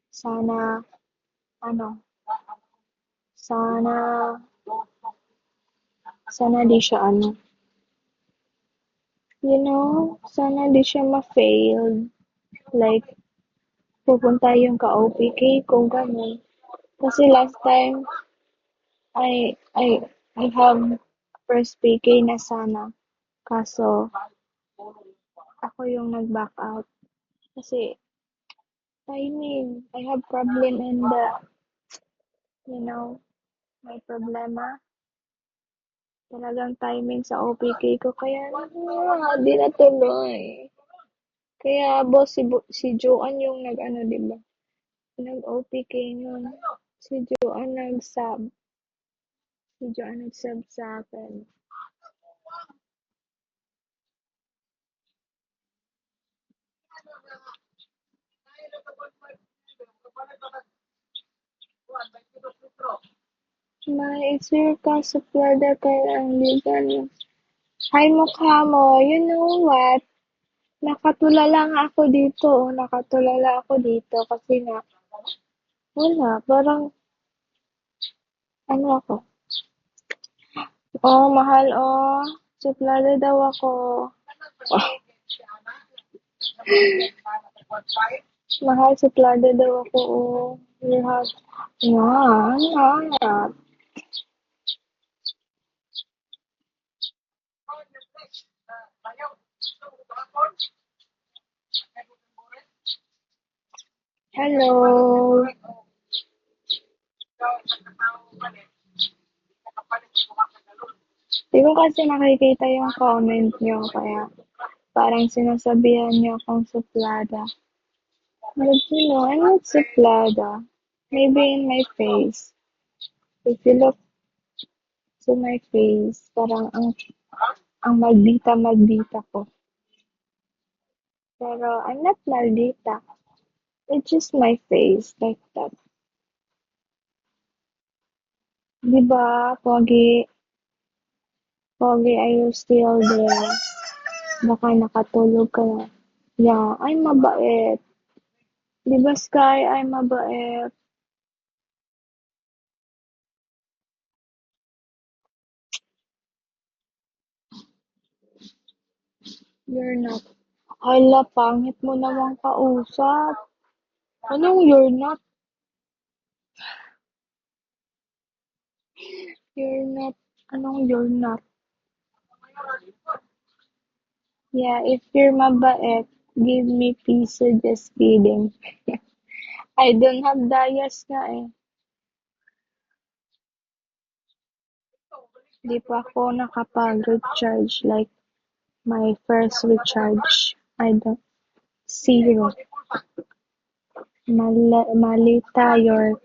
Sana, ano, sana, sana di siya sana di siya ma-fail. Like, pupunta yung ka-OPK kung gano'n. Kasi last time, I have first PK na sana. Kaso, ako yung nag-back out. Kasi, timing. I have problem in may problema. Talagang timing sa OPK ko. Kaya, di natuloy. Kaya, boss, si Joanne yung di ba? Nag-OPK nun. Si Joanne nag-sub. Si Joanne nag-sub sa akin. Maisir ka sa plada kaya ang ligan. Hi, mukha mo. You know what? Nakatulala nga ako dito. Nakatulala ako dito kasi nga, wala. Parang, ako. Oh, mahal, oh. Suplada daw ako. Mahal, suplada daw ako, oh. You have, yeah. Hello. Di ko kasi nakikita yung comment nyo, kaya parang sinasabihan nyo akong suplada. But I'm not suplada. Maybe in my face. If you look to my face, parang ang maldita ko. Pero I'm not maldita. It's just my face, like that. Diba, Pogi? Pogi, are you still there? Baka nakatulog ka na. Yeah, ay mabait. Diba, Sky, ay mabait. You're not. Hala, pangit mo namang kausap. Anong you're not? You're not. Anong you're not? Yeah, if you're mabait, give me piso, just kidding. I don't have dayas nga eh. Di pa ako nakapag-recharge like my first recharge. I don't. Zero. Malita your